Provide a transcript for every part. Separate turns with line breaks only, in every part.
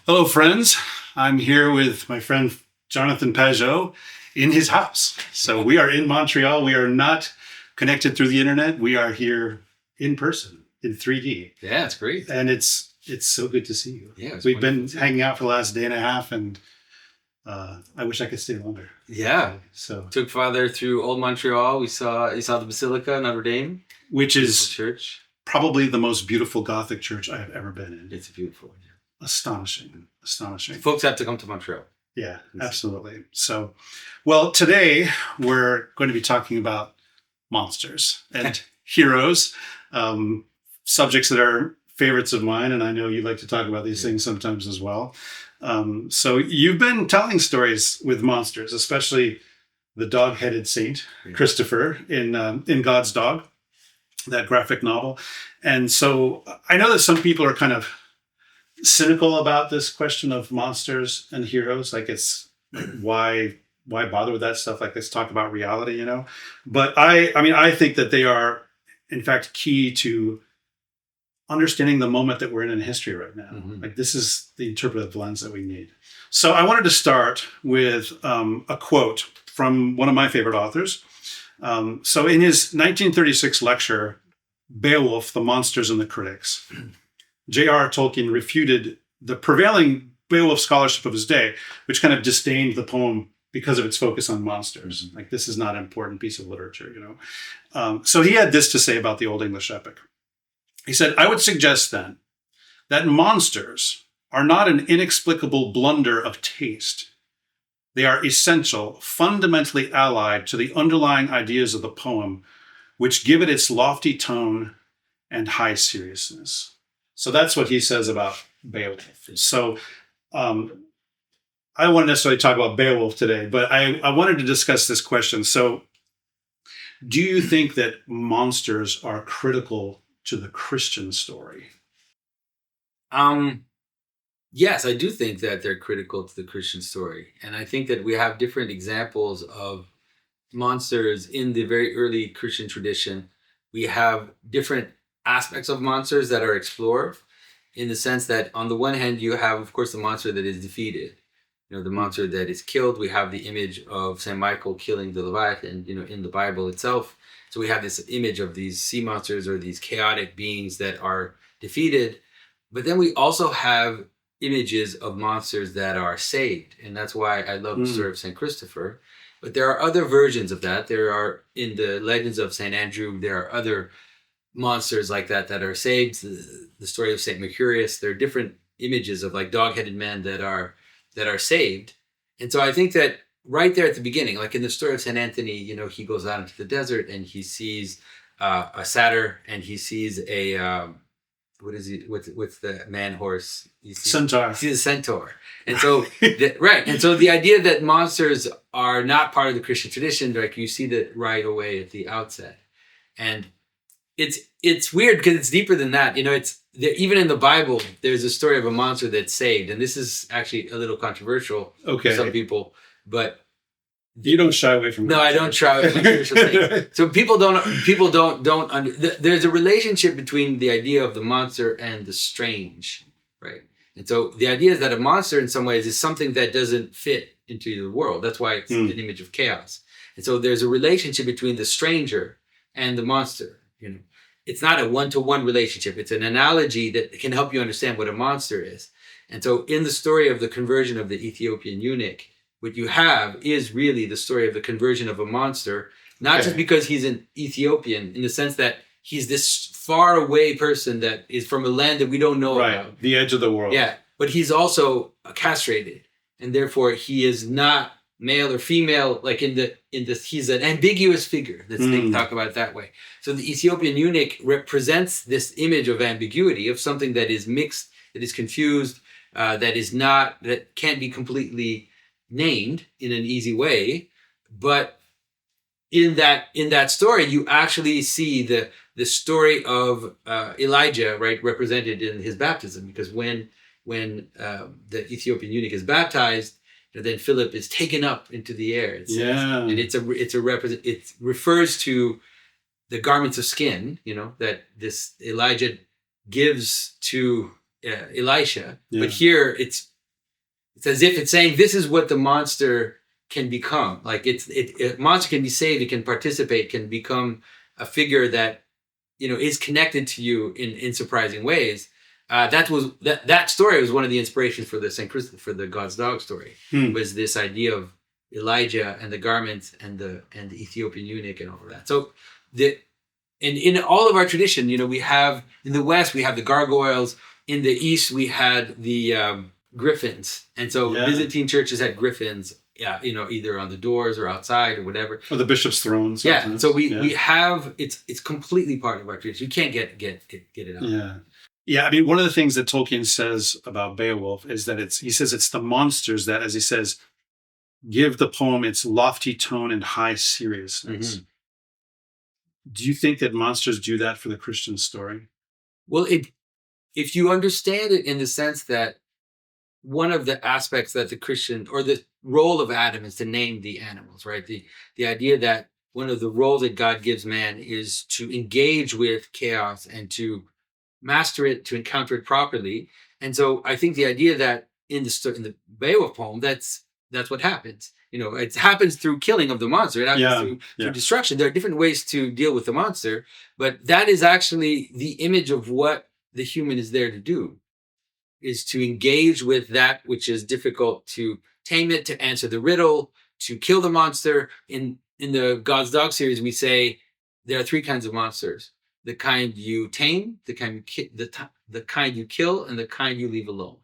Hello, friends. I'm here with my friend Jonathan Pageau in his house. So we are in Montreal. We are not connected through the internet. We are here in person in 3D.
Yeah, it's great.
And it's so good to see you.
Yeah,
we've been hanging out for the last day and a half, and I wish I could stay longer.
Yeah.
So
took Father through Old Montreal. You saw the Basilica, Notre Dame,
which is
church.
Probably the most beautiful Gothic church I have ever been in.
It's a beautiful one. Yeah.
Astonishing.
Folks have to come to Montreal.
Yeah, absolutely. So, well, today we're going to be talking about monsters and heroes, subjects that are favorites of mine, and I know you like to talk about these things sometimes as well. So you've been telling stories with monsters, especially the dog-headed saint, Christopher, in God's Dog, that graphic novel. And so I know that some people are kind of cynical about this question of monsters and heroes. Like, it's why bother with that stuff? Like, let's talk about reality, you know? But I think that they are, in fact, key to understanding the moment that we're in history right now. Mm-hmm. Like, this is the interpretive lens that we need. So I wanted to start with a quote from one of my favorite authors. So in his 1936 lecture, Beowulf, the Monsters and the Critics, J.R. Tolkien refuted the prevailing Beowulf scholarship of his day, which kind of disdained the poem because of its focus on monsters. Like, this is not an important piece of literature, you know. So he had this to say about the Old English epic. He said, "I would suggest then that monsters are not an inexplicable blunder of taste. They are essential, fundamentally allied to the underlying ideas of the poem, which give it its lofty tone and high seriousness." So that's what he says about Beowulf. So I don't want to necessarily talk about Beowulf today, but I wanted to discuss this question. So do you think that monsters are critical to the Christian story?
Yes, I do think that they're critical to the Christian story. And I think that we have different examples of monsters in the very early Christian tradition. We have different aspects of monsters that are explored, in the sense that on the one hand, you have, of course, the monster that is defeated. You know, the monster that is killed. We have the image of Saint Michael killing the Leviathan, you know, in the Bible itself. So we have this image of these sea monsters or these chaotic beings that are defeated. But then we also have images of monsters that are saved. And that's why I love the story of St. Christopher. But there are other versions of that. There are, in the legends of St. Andrew, there are other monsters like that are saved. The story of St. Mercurius, there are different images of like dog-headed men that are saved. And so I think that right there at the beginning, like in the story of St. Anthony, you know, he goes out into the desert and he sees a satyr, and he sees a what's the man horse?
Centaur.
He sees a centaur. And so and so the idea that monsters are not part of the Christian tradition, like you see that right away at the outset. And it's weird because it's deeper than that. You know, even in the Bible, there's a story of a monster that's saved, and this is actually a little controversial for some people. But
you don't shy away from.
No, I don't shy away from controversial things. So people don't. There's a relationship between the idea of the monster and the strange, right? And so the idea is that a monster, in some ways, is something that doesn't fit into the world. That's why it's an image of chaos. And so there's a relationship between the stranger and the monster. You know, it's not a one-to-one relationship. It's an analogy that can help you understand what a monster is. And so in the story of the conversion of the Ethiopian eunuch, what you have is really the story of the conversion of a monster, not just because he's an Ethiopian, in the sense that he's this far away person that is from a land that we don't know about.
The edge of the world.
Yeah, but he's also castrated, and therefore he is not male or female, like he's an ambiguous figure. They talk about it that way. So the Ethiopian eunuch represents this image of ambiguity, of something that is mixed, that is confused, that can't be completely named in an easy way. But in that story, you actually see the story of Elijah, right, represented in his baptism, because when the Ethiopian eunuch is baptized, then Philip is taken up into the air. And it refers to the garments of skin, you know, that this Elijah gives to Elisha. Yeah. But here it's it's as if it's saying this is what the monster can become. Like a monster can be saved, it can participate, can become a figure that, is connected to you in surprising ways. That story was one of the inspirations for for the God's dog story. Was this idea of Elijah and the garments and the Ethiopian eunuch and all of that. So in all of our tradition, we have in the West we have the gargoyles. In the East we had the griffins, and so Byzantine churches had griffins. Yeah, either on the doors or outside or whatever.
Or the bishop's throne.
Sometimes. Yeah, so we have it's completely part of our tradition. You can't get it out.
Yeah. Yeah, I mean, one of the things that Tolkien says about Beowulf is that he says it's the monsters that, as he says, give the poem its lofty tone and high seriousness. Mm-hmm. Do you think that monsters do that for the Christian story?
Well, if you understand it in the sense that one of the aspects that the Christian, or the role of Adam, is to name the animals, right? The idea that one of the roles that God gives man is to engage with chaos and to master it, to encounter it properly. And so I think the idea that in the Beowulf poem, that's what happens. It happens through killing of the monster. It happens through destruction. There are different ways to deal with the monster, but that is actually the image of what the human is there to do, is to engage with that which is difficult, to tame it, to answer the riddle, to kill the monster. In the God's Dog series, we say there are three kinds of monsters: the kind you tame, the kind you kill, and the kind you leave alone.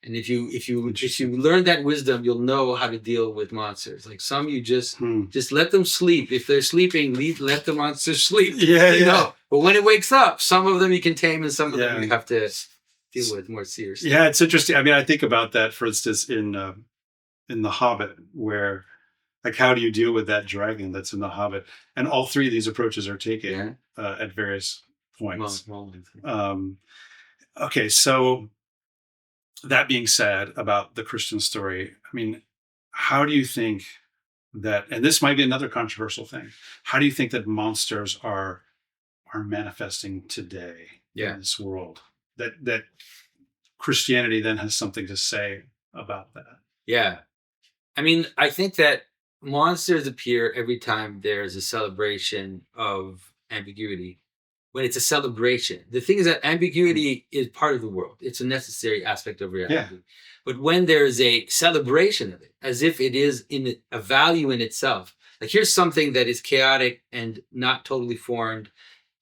And if you learn that wisdom, you'll know how to deal with monsters. Like some, you just let them sleep. If they're sleeping, let the monsters sleep. Yeah. But when it wakes up, some of them you can tame, and some of them you have to deal with more seriously.
Yeah, it's interesting. I mean, I think about that, for instance, in The Hobbit, where, like, how do you deal with that dragon that's in The Hobbit? And all three of these approaches are taken at various points. Okay, so that being said about the Christian story, I mean, how do you think that, and this might be another controversial thing, how do you think that monsters are manifesting today in this world? That Christianity then has something to say about that.
Yeah. I mean, I think that monsters appear every time there's a celebration of ambiguity. When it's a celebration, the thing is that ambiguity is part of the world. It's a necessary aspect of reality. Yeah. But when there's a celebration of it, as if it is in a value in itself, like here's something that is chaotic and not totally formed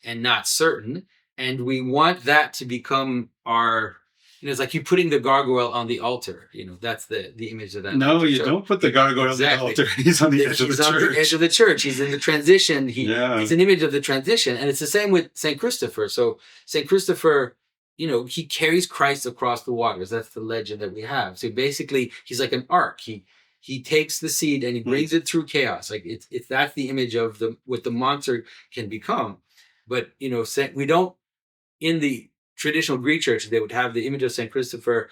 and not certain, and we want that to become our, it's like you putting the gargoyle on the altar. That's the image of that.
No, you don't put the gargoyle on the altar. He's on the edge of the church. He's on the edge
of the church. He's in the transition. It's an image of the transition. And it's the same with St. Christopher. So St. Christopher, he carries Christ across the waters. That's the legend that we have. So basically, he's like an ark. He takes the seed and he brings it through chaos. Like that's the image of what the monster can become. But, we don't, in the traditional Greek church, they would have the image of St. Christopher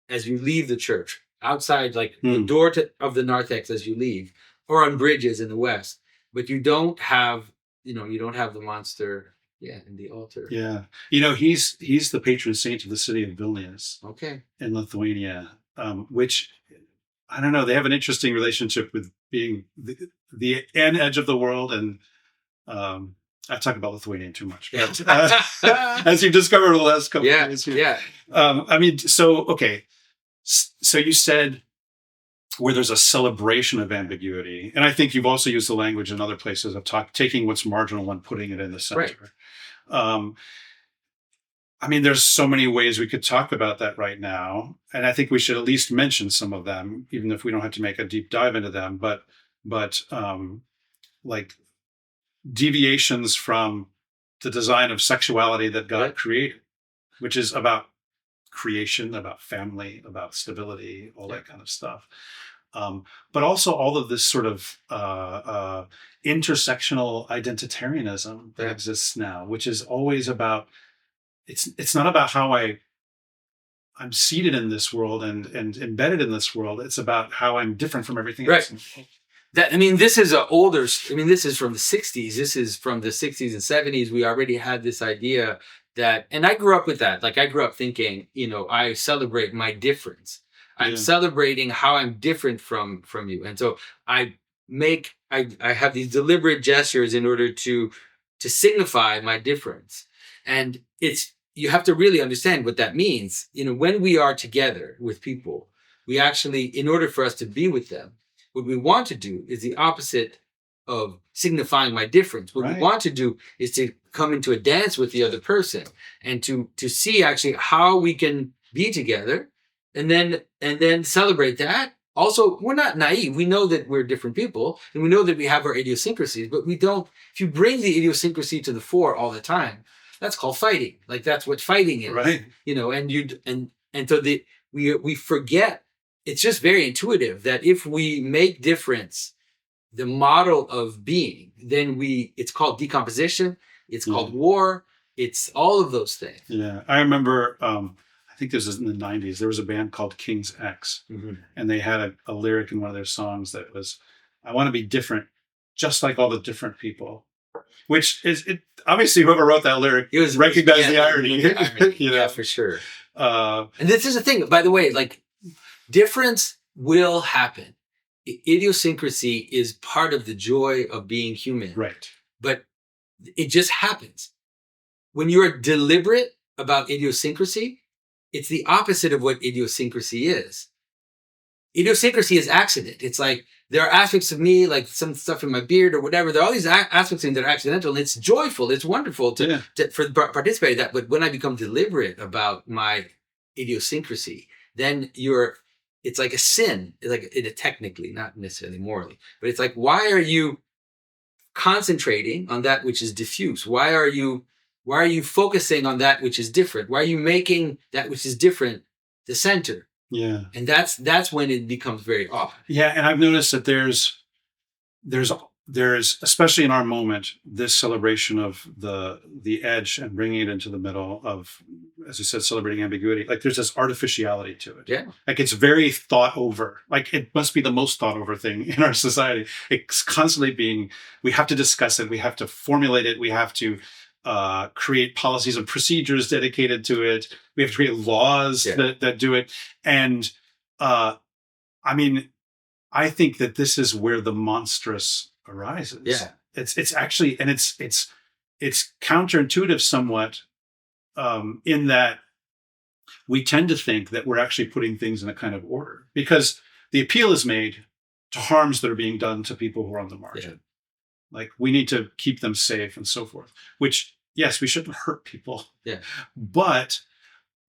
as you leave the church, outside, like the door of the narthex as you leave, or on bridges in the West. But you don't have, the monster, in the altar.
Yeah. He's the patron saint of the city of Vilnius.
Okay.
In Lithuania, which, I don't know, they have an interesting relationship with being the end edge of the world. And I talk about Lithuanian too much, but, as you've discovered over the last couple of days.
Yeah.
I mean, okay. So you said where there's a celebration of ambiguity, and I think you've also used the language in other places of taking what's marginal and putting it in the center. Right. I mean, there's so many ways we could talk about that right now, and I think we should at least mention some of them, even if we don't have to make a deep dive into them. But like deviations from the design of sexuality that God created, which is about creation, about family, about stability, all that kind of stuff. But also all of this sort of intersectional identitarianism that exists now, which is always about, it's not about how I'm seated in this world and embedded in this world. It's about how I'm different from everything else.
This is this is from the 60s. This is from the 60s and 70s. We already had this idea that, and I grew up with that. Like I grew up thinking, I celebrate my difference. I'm celebrating how I'm different from you. And so I have these deliberate gestures in order to signify my difference. And you have to really understand what that means. When we are together with people, we actually, in order for us to be with them, what we want to do is the opposite of signifying my difference. What we want to do is to come into a dance with the other person and to see actually how we can be together and then celebrate that. Also, we're not naive. We know that we're different people and we know that we have our idiosyncrasies, but if you bring the idiosyncrasy to the fore all the time, that's called fighting. Like that's what fighting is.
Right.
And so we forget. It's just very intuitive that if we make difference the model of being, then it's called decomposition, it's called war, it's all of those things.
Yeah. I remember, I think this was in the 90s, there was a band called King's X, and they had a lyric in one of their songs that was, I want to be different, just like all the different people. Which is, obviously whoever wrote that lyric recognized the irony.
Yeah, for sure. And this is the thing, by the way, like difference will happen. Idiosyncrasy is part of the joy of being human.
Right.
But it just happens. When you're deliberate about idiosyncrasy, it's the opposite of what idiosyncrasy is. Idiosyncrasy is accident. It's like there are aspects of me, like some stuff in my beard or whatever. There are all these aspects of me that are accidental. And it's joyful. It's wonderful to participate in that. But when I become deliberate about my idiosyncrasy, then it's like a sin, technically, not necessarily morally, but it's like, why are you concentrating on that which is diffuse? Why are you focusing on that which is different? Why are you making that which is different the center?
Yeah.
And that's when it becomes very off.
Yeah. And I've noticed that there's, especially in our moment, this celebration of the edge and bringing it into the middle of, as you said, celebrating ambiguity. Like there's this artificiality to it.
Yeah.
Like it's very thought over. Like it must be the most thought over thing in our society. It's constantly we have to discuss it. We have to formulate it. We have to create policies and procedures dedicated to it. We have to create laws that do it. And I mean, I think that this is where the monstrous arises.
Yeah.
It's actually, and it's counterintuitive somewhat, in that we tend to think that we're actually putting things in a kind of order because the appeal is made to harms that are being done to people who are on the margin. Yeah. Like we need to keep them safe and so forth, which yes, we shouldn't hurt people.
Yeah.
But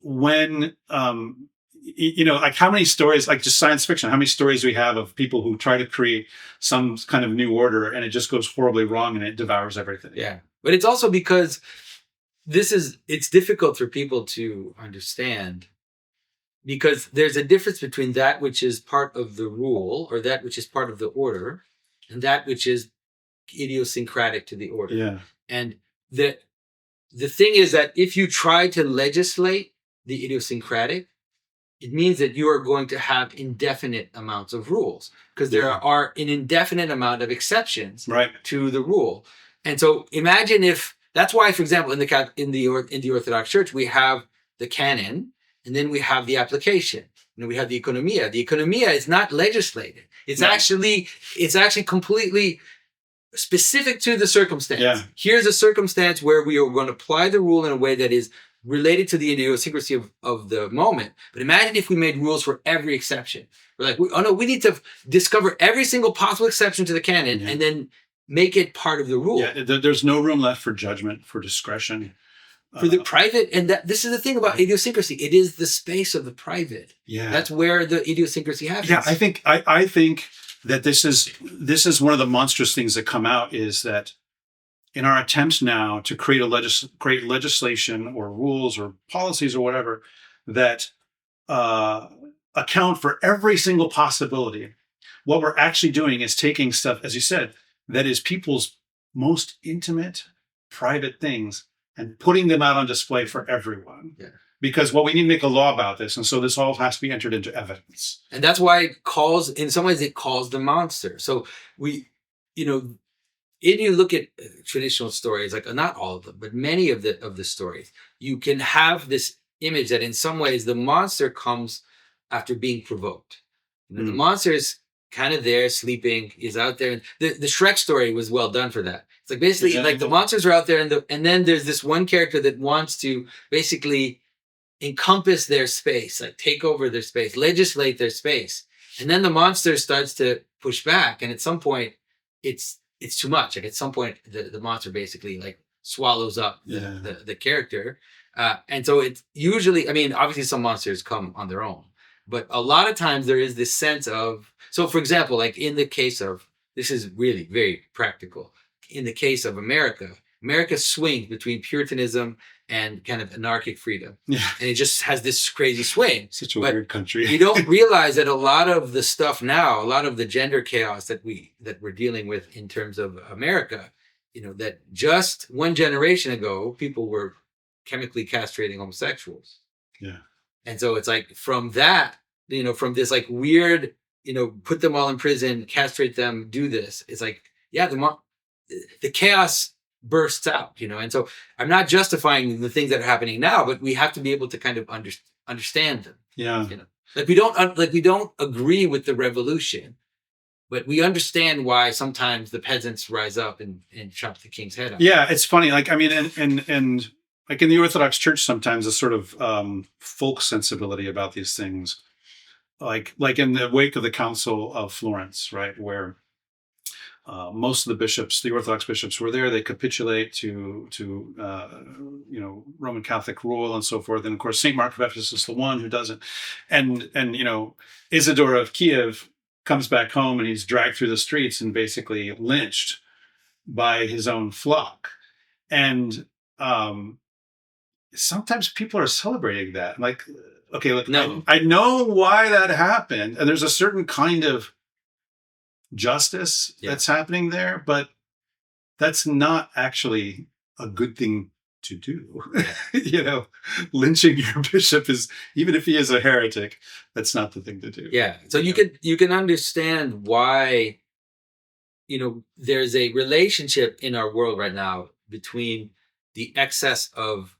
when, like how many stories, like just science fiction, how many stories we have of people who try to create some kind of new order and it just goes horribly wrong and it devours everything.
Yeah. But it's also because it's difficult for people to understand because there's a difference between that which is part of the rule or that which is part of the order and that which is idiosyncratic to the order.
Yeah.
And the thing is that if you try to legislate the idiosyncratic, it means that you are going to have indefinite amounts of rules because there are an indefinite amount of exceptions to the rule. And so imagine if that's why, for example, in the Orthodox Church, we have the canon and then we have the application. We have the economia. The economia is not legislated. It's actually completely specific to the circumstance. Yeah. Here's a circumstance where we are going to apply the rule in a way that is related to the idiosyncrasy of the moment. But imagine if we made rules for every exception. We're like, we need to discover every single possible exception to the canon and then make it part of the rule. Yeah,
there's no room left for judgment, for discretion.
For the private, and this is the thing about idiosyncrasy. It is the space of the private. Yeah. That's where the idiosyncrasy happens.
Yeah, I think that this is one of the monstrous things that come out is that in our attempt now to create create legislation or rules or policies or whatever that account for every single possibility, what we're actually doing is taking stuff, as you said, that is people's most intimate, private things and putting them out on display for everyone. Yeah. Because we need to make a law about this. And so this all has to be entered into evidence.
And that's why in some ways it calls the monster. So if you look at traditional stories, like not all of them, but many of the stories, you can have this image that in some ways the monster comes after being provoked. The
Mm.
monster is kind of there, sleeping, is out there. The Shrek story was well done for that. It's like basically like the monsters are out there, and then there's this one character that wants to basically encompass their space, like take over their space, legislate their space. And then the monster starts to push back. And at some point, it's too much. Like at some point, the monster basically like swallows up the character. And so it's usually, I mean, obviously some monsters come on their own, but a lot of times there is this sense of, so for example, like in the case of, this is really very practical. In the case of America swings between Puritanism and kind of anarchic freedom.
Yeah.
And it just has this crazy swing.
Such a weird country.
You don't realize that a lot of the stuff now, a lot of the gender chaos that we're dealing with in terms of America, that just one generation ago, people were chemically castrating homosexuals.
Yeah. And
so it's like from that, from this like weird, put them all in prison, castrate them, do this. It's like, yeah, the chaos bursts out, and so I'm not justifying the things that are happening now, but we have to be able to kind of understand them.
Yeah.
Like we don't agree with the revolution, but we understand why sometimes the peasants rise up and chop the king's head off.
Yeah, it's funny. Like, I mean, and like in the Orthodox Church, sometimes a sort of folk sensibility about these things, like in the wake of the Council of Florence, right, where most of the bishops, the Orthodox bishops, were there. They capitulate to Roman Catholic rule and so forth. And of course, Saint Mark of Ephesus is the one who doesn't. And Isidore of Kiev comes back home and he's dragged through the streets and basically lynched by his own flock. And sometimes people are celebrating that. Like, okay, look, no. I know why that happened, and there's a certain kind of justice that's happening there, but that's not actually a good thing to do. Lynching your bishop is, even if he is a heretic, that's not the thing to do.
Yeah. So you can understand why, there's a relationship in our world right now between the excess of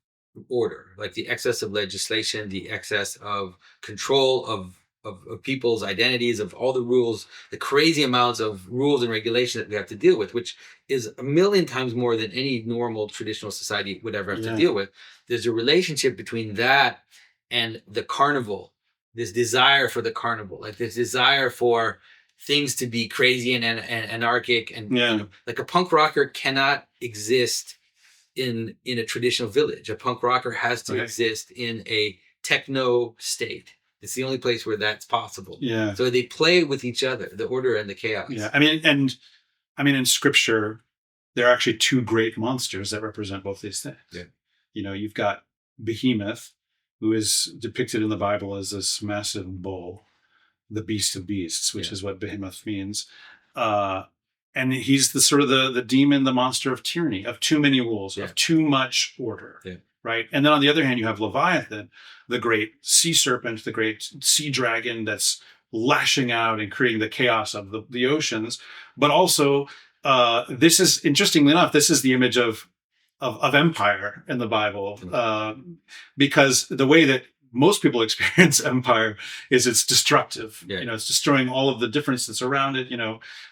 order, like the excess of legislation, the excess of control of people's identities, of all the rules, the crazy amounts of rules and regulation that we have to deal with, which is a million times more than any normal traditional society would ever have to deal with. There's a relationship between that and the carnival, this desire for the carnival, like this desire for things to be crazy and anarchic. And like a punk rocker cannot exist in a traditional village. A punk rocker has to exist in a techno state. It's the only place where that's possible.
Yeah.
So they play with each other, the order and the chaos.
Yeah. I mean, in Scripture, there are actually two great monsters that represent both these things.
Yeah.
You've got Behemoth, who is depicted in the Bible as this massive bull, the beast of beasts, which is what Behemoth means. And he's the sort of the demon, the monster of tyranny, of too many rules, of too much order. Yeah. Right. And then on the other hand, you have Leviathan, the great sea serpent, the great sea dragon that's lashing out and creating the chaos of the oceans. But also, this is, interestingly enough, this is the image of empire in the Bible, because the way that most people experience empire is it's destructive. Yeah. It's destroying all of the difference that's around it.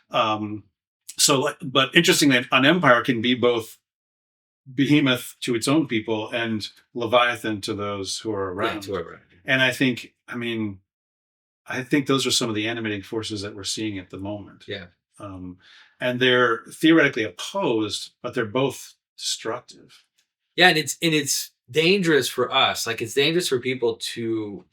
But interestingly, an empire can be both Behemoth to its own people and Leviathan to those who are around.
Yeah, right.
And I think those are some of the animating forces that we're seeing at the moment.
Yeah.
And they're theoretically opposed, but they're both destructive.
Yeah, and it's dangerous for us. Like it's dangerous for people to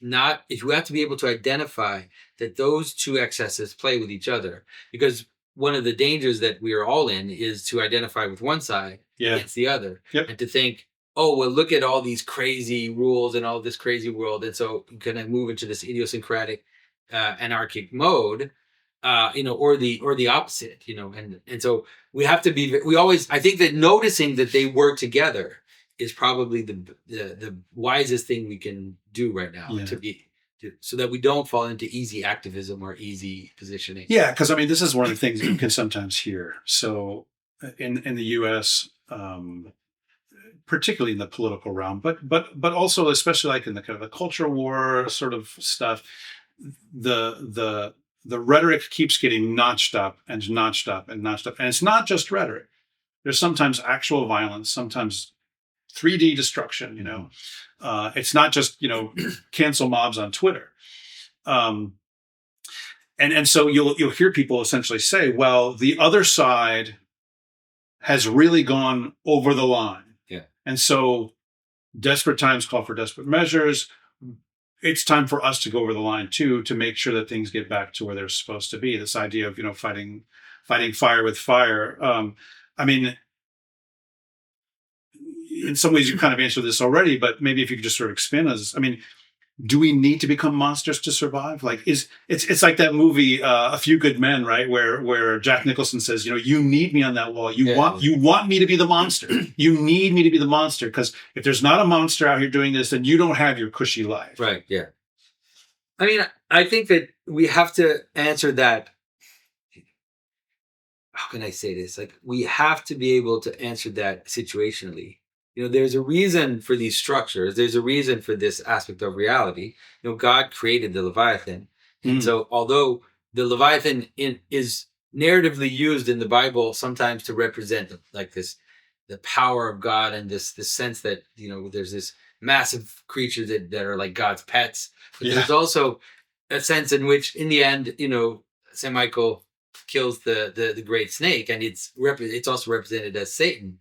not, if you have to be able to identify that those two excesses play with each other, because one of the dangers that we are all in is to identify with one side against the other, and to think, oh, well, look at all these crazy rules and all this crazy world, and so you kind of move into this idiosyncratic, anarchic mode, or the opposite, and so we have to be. I think that noticing that they work together is probably the wisest thing we can do right now so that we don't fall into easy activism or easy positioning.
Yeah, because this is one of the things you can sometimes hear. So in the U.S., particularly in the political realm, but also especially like in the kind of the culture war sort of stuff, the rhetoric keeps getting notched up and notched up and notched up, and it's not just rhetoric. There's sometimes actual violence, sometimes 3D destruction. It's not just cancel mobs on Twitter. And so you'll hear people essentially say, well, the other side has really gone over the line.
Yeah.
And so desperate times call for desperate measures. It's time for us to go over the line too, to make sure that things get back to where they're supposed to be. This idea of, fighting fire with fire. I mean, in some ways you kind of answered this already, but maybe if you could just sort of expand on this. I mean, do we need to become monsters to survive? Like, it's like that movie, A Few Good Men, right? Where Jack Nicholson says, you need me on that wall. You want me to be the monster. You need me to be the monster, because if there's not a monster out here doing this, then you don't have your cushy life.
Right. Yeah. I mean, I think that we have to answer that. How can I say this? Like, we have to be able to answer that situationally. There's a reason for these structures. There's a reason for this aspect of reality. God created the Leviathan. And so although the Leviathan is narratively used in the Bible sometimes to represent the power of God, and this sense that, there's this massive creature that are like God's pets. But there's also a sense in which, in the end, St. Michael kills the great snake, and it's also represented as Satan.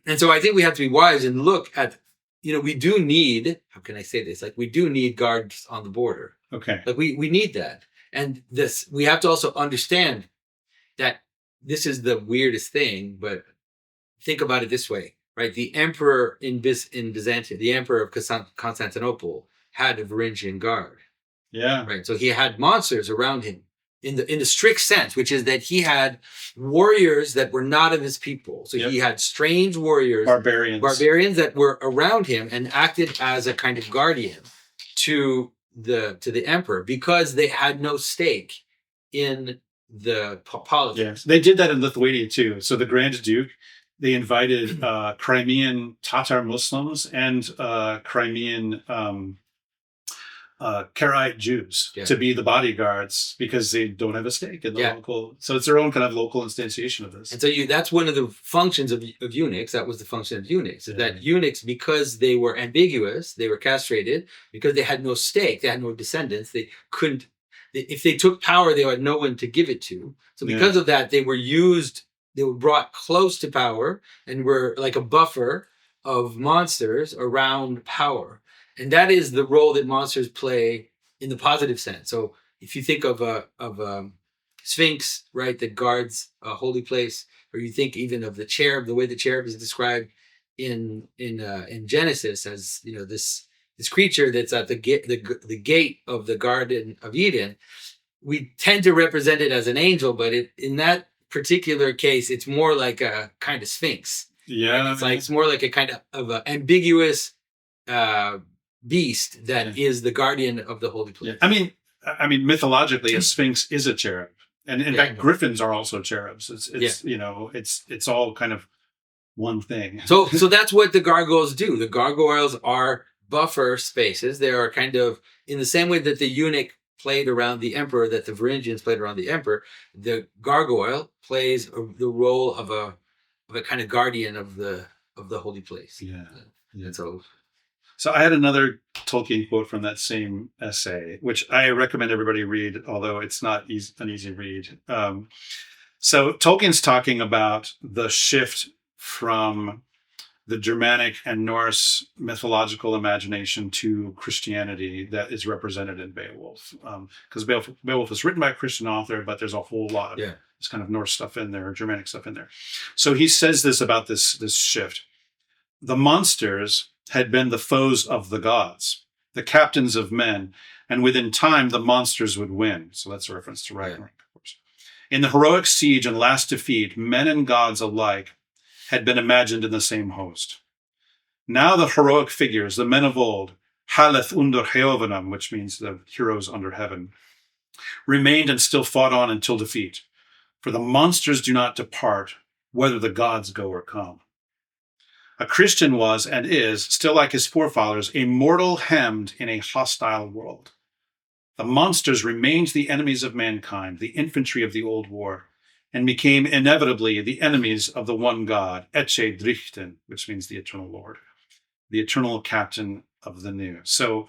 And so I think we have to be wise and look at, we do need, how can I say this? Like, we do need guards on the border.
Okay.
Like, we need that. And we have to also understand that this is the weirdest thing, but think about it this way, right? The emperor in Byzantium, the emperor of Constantinople, had a Varangian guard.
Yeah.
Right. So he had monsters around him. In the strict sense, which is that he had warriors that were not of his people. So he had strange warriors, barbarians that were around him and acted as a kind of guardian to the emperor, because they had no stake in the politics.
Yes, they did that in Lithuania too. So the Grand Duke, they invited Crimean Tatar Muslims and Crimean Karaite Jews to be the bodyguards, because they don't have a stake in the local. So it's their own kind of local instantiation of this.
And so that's one of the functions of eunuchs. That was the function of eunuchs. That eunuchs, because they were ambiguous, they were castrated, because they had no stake, they had no descendants, they couldn't. If they took power, they had no one to give it to. So because of that, they were brought close to power and were like a buffer of monsters around power. And that is the role that monsters play in the positive sense. So if you think of a sphinx, right, that guards a holy place, or you think even of the cherub, the way the cherub is described in Genesis as this creature that's at the gate of the Garden of Eden, we tend to represent it as an angel, but in that particular case, it's more like a kind of sphinx.
Yeah,
right? It's more like a kind of an ambiguous beast that is the guardian of the holy place.
Yeah. I mean, mythologically, a sphinx is a cherub, and in fact, griffins are also cherubs. It's all kind of one thing.
So that's what the gargoyles do. The gargoyles are buffer spaces. They are kind of in the same way that the eunuch played around the emperor, that the Varangians played around the emperor. The gargoyle plays the role of a kind of guardian of the holy place.
Yeah.
And
So I had another Tolkien quote from that same essay, which I recommend everybody read, although it's not an easy read. So Tolkien's talking about the shift from the Germanic and Norse mythological imagination to Christianity that is represented in Beowulf. Because Beowulf is written by a Christian author, but there's a whole lot of this kind of Norse stuff in there, Germanic stuff in there. So he says this about this shift. The monsters had been the foes of the gods, the captains of men, and within time the monsters would win. So that's a reference to Ragnarok, of course. In the heroic siege and last defeat, men and gods alike had been imagined in the same host. Now the heroic figures, the men of old, Haleth under Heovenum, which means the heroes under heaven, remained and still fought on until defeat. For the monsters do not depart, whether the gods go or come. A Christian was and is, still like his forefathers, a mortal hemmed in a hostile world. The monsters remained the enemies of mankind, the infantry of the old war, and became inevitably the enemies of the one God, Etche Drichten, which means the eternal Lord, the eternal captain of the new. So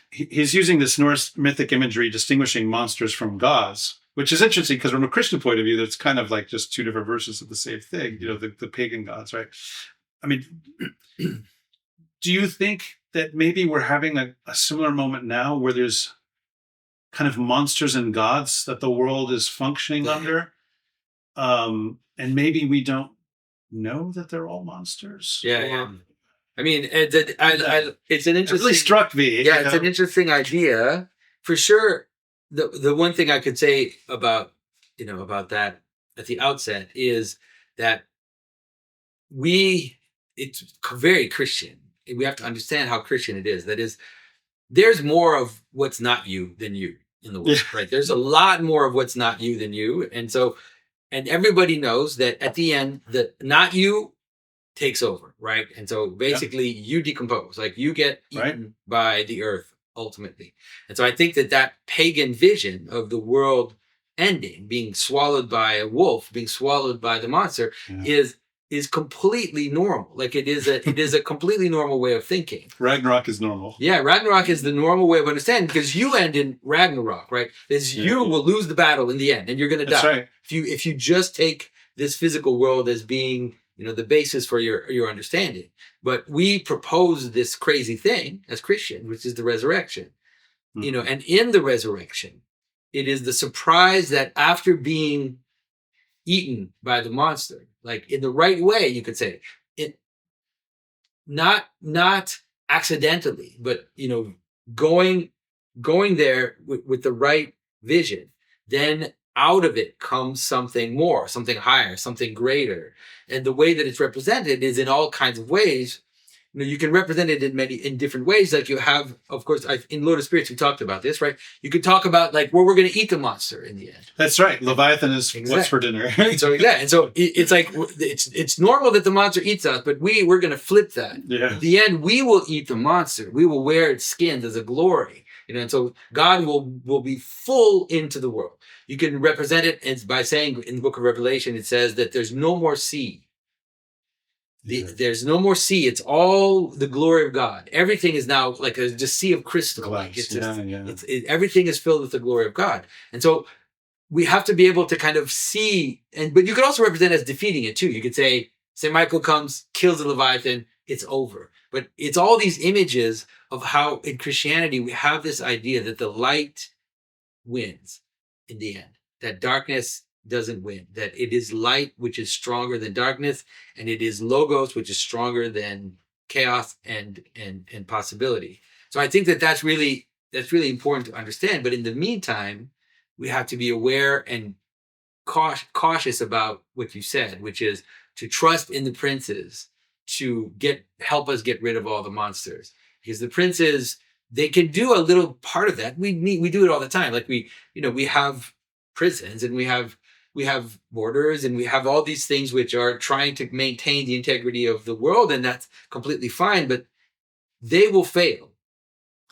he's using this Norse mythic imagery distinguishing monsters from gods, which is interesting because from a Christian point of view, that's kind of like just two different versions of the same thing, the pagan gods, right? I mean, do you think that maybe we're having a similar moment now where there's kind of monsters and gods that the world is functioning under? And maybe we don't know that they're all monsters?
Yeah. I mean, it's an interesting.
It really struck me.
Yeah, it's an interesting idea for sure. The one thing I could say about that at the outset is that it's very Christian. We have to understand how Christian it is. That is, there's more of what's not you than you in the world, right? There's a lot more of what's not you than you, and everybody knows that at the end, the not you takes over, right? And so basically you decompose, like you get eaten by the earth ultimately. And so I think that pagan vision of the world ending, being swallowed by a wolf, being swallowed by the monster is completely normal. Like it is a completely normal way of thinking.
Ragnarok is normal.
Yeah, Ragnarok is the normal way of understanding because you end in Ragnarok, right? You will lose the battle in the end and you're going to die.
Right.
If you just take this physical world as being the basis for your understanding. But we propose this crazy thing as Christian, which is the resurrection.
Mm-hmm.
And in the resurrection, it is the surprise that after being eaten by the monster, like in the right way, you could say, it not accidentally, but going there with the right vision, then out of it comes something more, something higher, something greater. And the way that it's represented is in all kinds of ways. You can represent it in different ways. Like you have, of course, in Lord of Spirits, we talked about this, right? You could talk about like where we're going to eat the monster in the end.
That's right. Leviathan is what's for dinner.
So it's like it's normal that the monster eats us, but we're going to flip that.
Yeah.
At the end, we will eat the monster. We will wear its skins as a glory. And so God will be full into the world. You can represent it by saying in the book of Revelation, it says that there's no more sea. There's no more sea. It's all the glory of God. Everything is now like a just sea of crystal. Like it's just, everything is filled with the glory of God. And so we have to be able to kind of see, but you could also represent it as defeating it too. You could say, St. Michael comes, kills the Leviathan, it's over. But it's all these images of how in Christianity we have this idea that the light wins in the end, that darkness doesn't win, that it is light which is stronger than darkness, and it is logos which is stronger than chaos and possibility. So I think that's really important to understand. But in the meantime, we have to be aware and cautious about what you said, which is to trust in the princes to help us get rid of all the monsters, because the princes, they can do a little part of that. We do it all the time. Like we have prisons and we have borders and we have all these things which are trying to maintain the integrity of the world, and that's completely fine, but they will fail.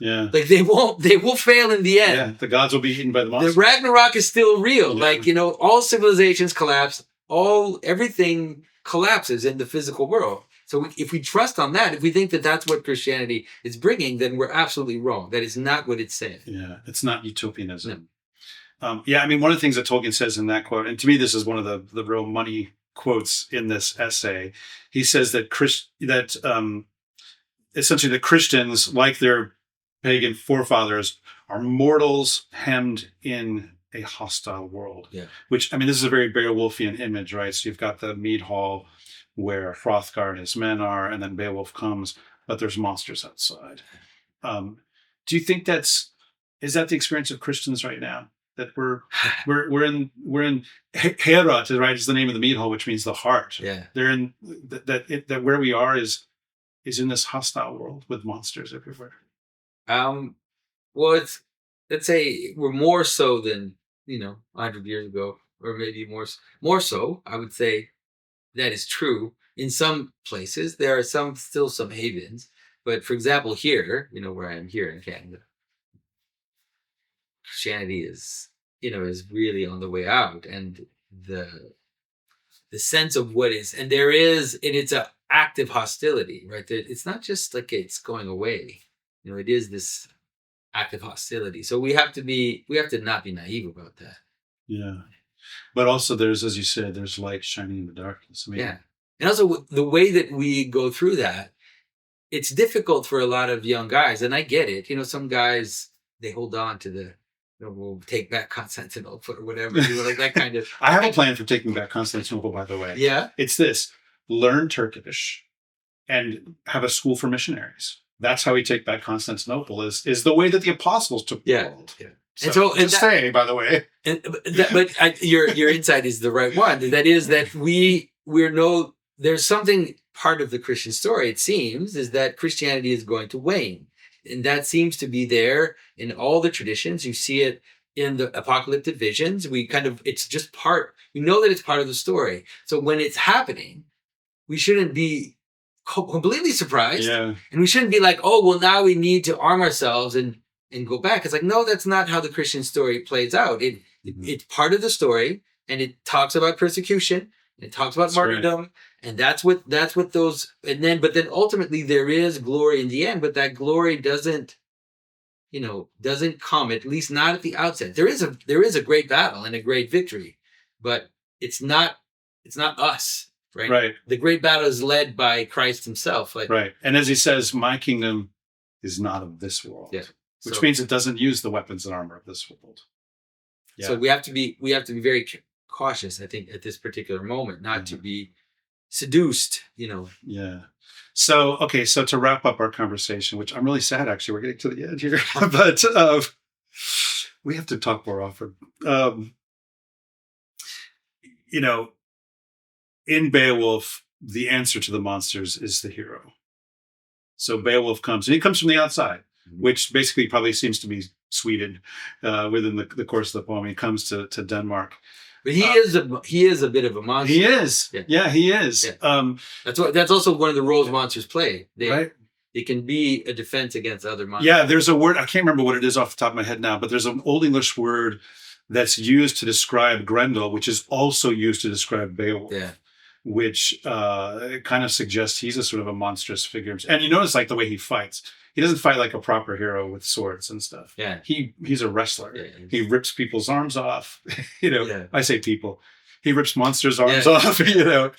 Yeah.
Like they will fail in the end.
Yeah, the gods will be eaten by the monsters.
The Ragnarok is still real.
Yeah.
Like, all civilizations collapse, everything collapses in the physical world. So if we trust on that, if we think that that's what Christianity is bringing, then we're absolutely wrong. That is not what it's saying.
Yeah, it's not utopianism. No. I mean, one of the things that Tolkien says in that quote, and to me, this is one of the real money quotes in this essay. He says that essentially the Christians, like their pagan forefathers, are mortals hemmed in a hostile world.
Yeah.
Which, I mean, this is a very Beowulfian image, right? So you've got the mead hall where Hrothgar and his men are, and then Beowulf comes, but there's monsters outside. Do you think is that the experience of Christians right now? That we're in Herod, right? Is the name of the mead hall, which means the heart.
Yeah.
They're in that where we are is in this hostile world with monsters everywhere.
Well, let's say we're more so than 100 years ago, or maybe more so. I would say that is true. in some places. There are still some havens. But for example, here, where I am here in Canada, Christianity is really on the way out. And the sense of what is, and it's an active hostility, right? It's not just like it's going away. It is this active hostility. So we have to not be naive about that.
Yeah. But also there's, as you said, there's light shining in the darkness. I mean,
yeah. And also the way that we go through that, it's difficult for a lot of young guys. And I get it. Some guys, they hold on to we'll take back Constantinople or whatever. Like that kind of.
I have a plan for taking back Constantinople, by the way.
Yeah.
It's this: learn Turkish and have a school for missionaries. That's how we take back Constantinople. Is the way that the apostles took the world.
Yeah.
So, just say, by the way.
Your insight is the right one. That is that there's something part of the Christian story. It seems is that Christianity is going to wane. And that seems to be there in all the traditions. You see it in the apocalyptic visions. It's just we know that it's part of the story. So when it's happening, we shouldn't be completely surprised.
Yeah.
And we shouldn't be like, oh, well, now we need to arm ourselves and go back. It's like, no, that's not how the Christian story plays out. It's part of the story, and it talks about persecution, and it talks about martyrdom. Right. And that's what those, but then ultimately there is glory in the end, but that glory doesn't come, at least not at the outset. There is a great battle and a great victory, but it's not us, right?
Right.
The great battle is led by Christ himself.
Right. And as he says, my kingdom is not of this world.
Yeah.
Which means it doesn't use the weapons and armor of this world.
Yeah. So we have to be very cautious, I think, at this particular moment, not to be seduced,
Yeah. So to wrap up our conversation, which I'm really sad, actually, we're getting to the end here, but we have to talk more often. In Beowulf, the answer to the monsters is the hero. So Beowulf comes, and he comes from the outside, which basically probably seems to be Sweden within the course of the poem. He comes to Denmark.
But he is a bit of a monster.
He is. Yeah, he is.
Yeah. That's also one of the roles monsters play.
Right.
It can be a defense against other monsters.
Yeah, there's a word, I can't remember what it is off the top of my head now, but there's an Old English word that's used to describe Grendel, which is also used to describe Beowulf.
Yeah.
Which kind of suggests he's a sort of a monstrous figure. And you notice like the way he fights. He doesn't fight like a proper hero with swords and stuff.
Yeah.
He's a wrestler. Yeah. He rips people's arms off. I say people. He rips monsters' arms off, that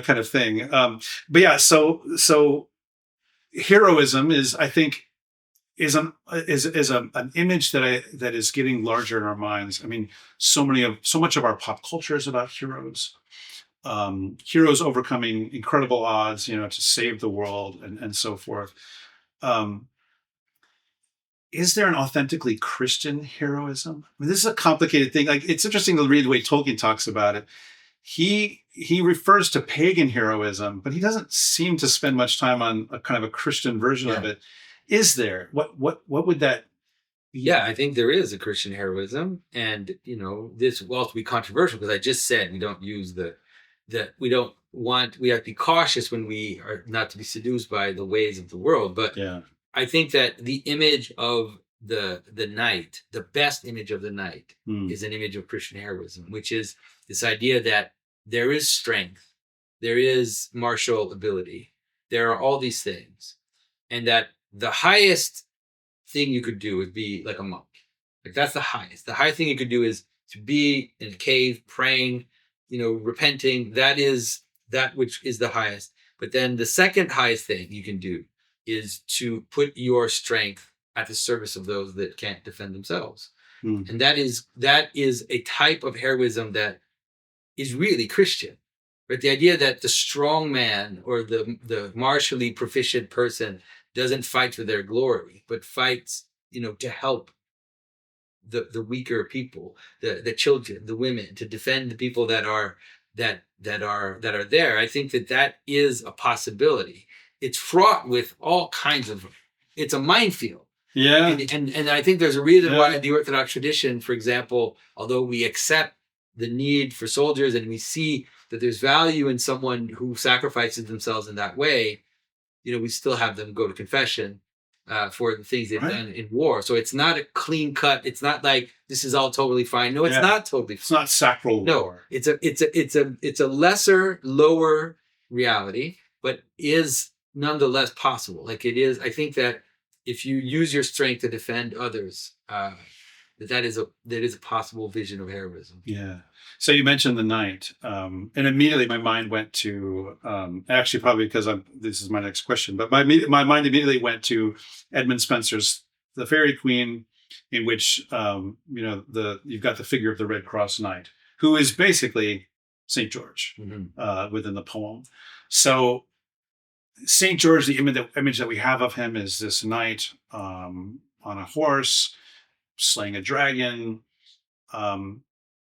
kind of thing. But yeah, so heroism is, I think, is an image that is getting larger in our minds. I mean, so much of our pop culture is about heroes. Heroes overcoming incredible odds, to save the world and so forth. Is there an authentically Christian heroism? I mean, this is a complicated thing. Like, it's interesting to read the way Tolkien talks about it. He refers to pagan heroism, but he doesn't seem to spend much time on a kind of a Christian version of it. Is there? What would that be?
Yeah, I think there is a Christian heroism, and this will also be controversial because I just said we don't use we have to be cautious when we are not to be seduced by the ways of the world. But I think that the image of the knight, the best image of the knight, is an image of Christian heroism, which is this idea that there is strength, there is martial ability, there are all these things, and that the highest thing you could do would be like a monk. Like, that's the highest. The highest thing you could do is to be in a cave praying, repenting. That is that which is the highest. But then the second highest thing you can do is to put your strength at the service of those that can't defend themselves. And that is a type of heroism that is really Christian. Right? The idea that the strong man or the martially proficient person doesn't fight for their glory, but fights, to help the weaker people, the children, the women, to defend the people that are there. I think that is a possibility. It's fraught with all kinds of. It's a minefield.
Yeah.
And I think there's a reason why the Orthodox tradition, for example, although we accept the need for soldiers and we see that there's value in someone who sacrifices themselves in that way, we still have them go to confession for the things they've done in war. So it's not a clean cut. It's not like this is all totally fine. No, it's not totally fine.
It's not sacral war.
It's a lesser, lower reality, but is nonetheless possible. Like it is. I think that if you use your strength to defend others, that is a possible vision of heroism.
Yeah. So you mentioned the knight, and immediately my mind went to actually probably because this is my next question, but my mind immediately went to Edmund Spenser's The Faerie Queen, in which you've got the figure of the Red Cross Knight, who is basically Saint George within the poem. So Saint George, the image that we have of him is this knight on a horse, slaying a dragon.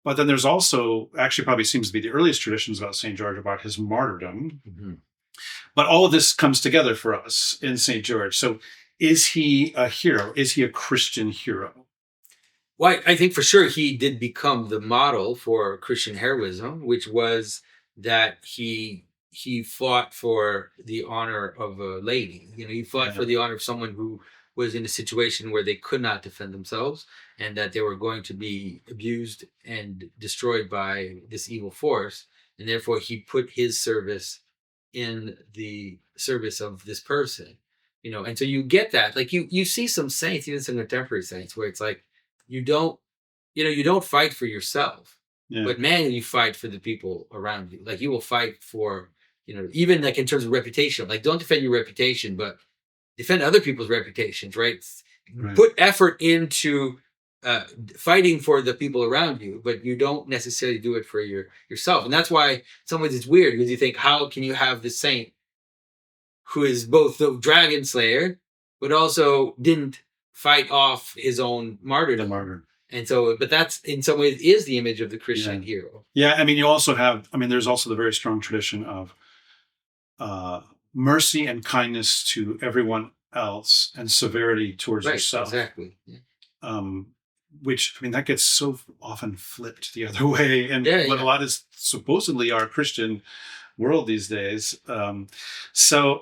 But then there's also, actually probably seems to be the earliest traditions about St. George about his martyrdom. Mm-hmm. But all of this comes together for us in St. George. So is he a hero? Is he a Christian hero?
Well, I think for sure he did become the model for Christian heroism, which was that he fought for the honor of a lady. He fought for the honor of someone who was in a situation where they could not defend themselves and that they were going to be abused and destroyed by this evil force. And therefore he put his service in the service of this person, and so you get that, like you see some saints, even some contemporary saints, where it's like, you don't fight for yourself, but man, you fight for the people around you. Like you will fight for, even like in terms of reputation, like don't defend your reputation, but defend other people's reputations, right? Put effort into fighting for the people around you, but you don't necessarily do it for yourself. And that's why in some ways it's weird, because you think, how can you have the saint who is both the dragon slayer, but also didn't fight off his own martyrdom? And so, but that's in some ways is the image of the Christian hero.
Yeah, I mean, you also have, there's also the very strong tradition of mercy and kindness to everyone else and severity towards yourself.
Exactly. Yeah.
Which, that gets so often flipped the other way. And a lot is supposedly our Christian world these days. So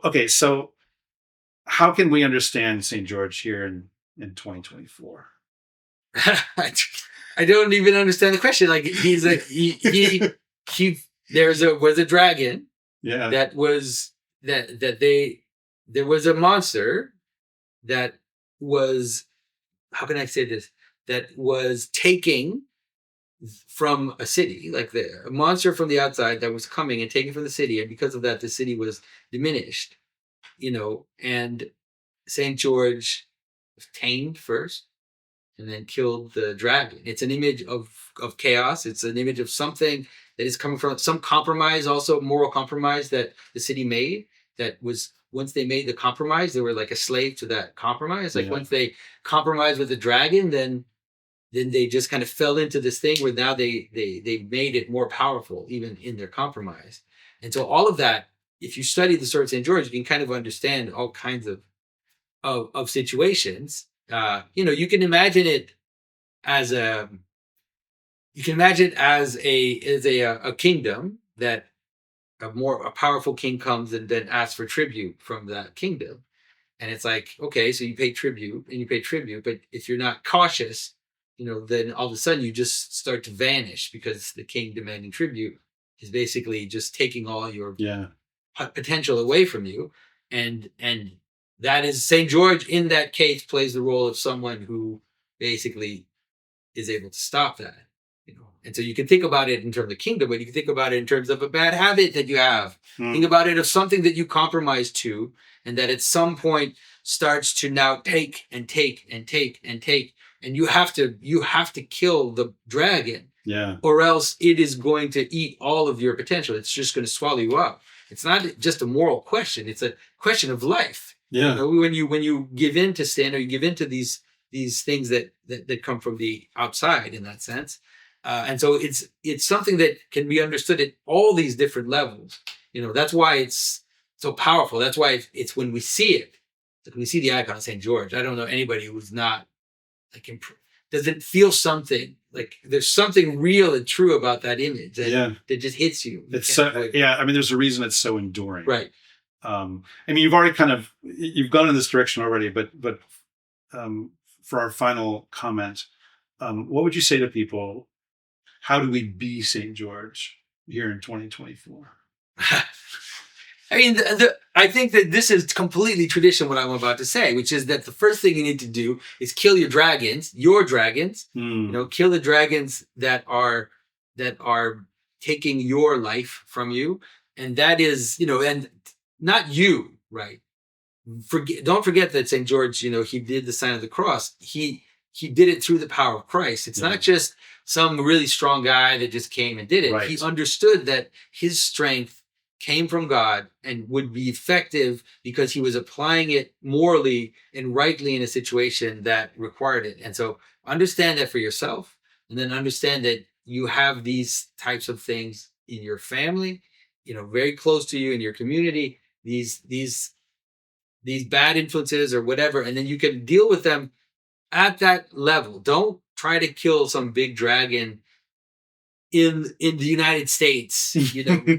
how can we understand St. George here in 2024?
I don't even understand the question. Like there was a dragon.
Yeah.
There was a monster that was, how can I say this? That was taking from a city, like a monster from the outside that was coming and taking from the city. And because of that, the city was diminished, and St. George was tamed first and then killed the dragon. It's an image of chaos. It's an image of something that is coming from some compromise, also moral compromise that the city made. That was, once they made the compromise, they were like a slave to that compromise. Like once they compromised with the dragon, then they just kind of fell into this thing where now they made it more powerful, even in their compromise. And so all of that, if you study the story of St. George, you can kind of understand all kinds of situations. You can imagine it as a kingdom that a powerful king comes and then asks for tribute from that kingdom. And it's like, okay, so you pay tribute, but if you're not cautious, then all of a sudden you just start to vanish, because the king demanding tribute is basically just taking all your potential away from you. And that is St. George in that case plays the role of someone who basically is able to stop that. And so you can think about it in terms of kingdom, but you can think about it in terms of a bad habit that you have. Think about it of something that you compromise to, and that at some point starts to now take and take and take and take. And you have to kill the dragon, or else it is going to eat all of your potential. It's just going to swallow you up. It's not just a moral question; it's a question of life.
Yeah.
When you give in to sin, or you give in to these things that come from the outside, in that sense, and so it's something that can be understood at all these different levels. That's why it's so powerful. That's why it's when we see it, like when we see the icon of St. George. I don't know anybody who's not does it feel something? Like there's something real and true about that image that just hits you.
It's so, I mean, there's a reason it's so enduring.
Right.
I mean, you've already you've gone in this direction already, but for our final comment, what would you say to people? How do we be St. George here in 2024?
I mean, I think that this is completely tradition, what I'm about to say, which is that the first thing you need to do is kill your dragons, kill the dragons that are taking your life from you. And that is, and not you, right? Don't forget that St. George, he did the sign of the cross. He did it through the power of Christ. It's not just some really strong guy that just came and did it.
Right.
He understood that his strength came from God and would be effective because he was applying it morally and rightly in a situation that required it. And so understand that for yourself, and then understand that you have these types of things in your family, very close to you in your community, these bad influences or whatever, and then you can deal with them at that level. Don't try to kill some big dragon in the United States,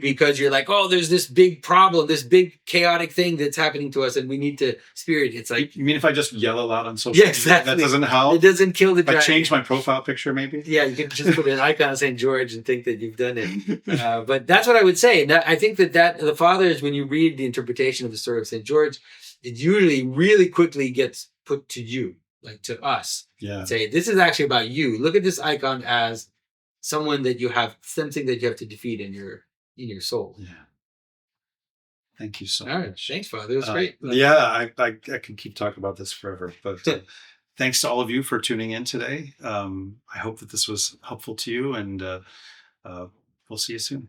because you're like, oh, there's this big problem, this big chaotic thing that's happening to us, and we need to spirit. It's like,
you mean if I just yell a lot on social
media,
exactly. That doesn't help?
It doesn't kill the dragon.
I change my profile picture, maybe?
Yeah, you can just put an icon of St. George and think that you've done it. But that's what I would say. And I think that the fathers, when you read the interpretation of the story of St. George, it usually really quickly gets put to you, like to us.
Yeah.
Say, this is actually about you. Look at this icon as someone that you have, something that you have to defeat in your soul.
Yeah. Thank you so much.
All right. Thanks, Father. It was great.
Yeah, I can keep talking about this forever. But thanks to all of you for tuning in today. I hope that this was helpful to you, and we'll see you soon.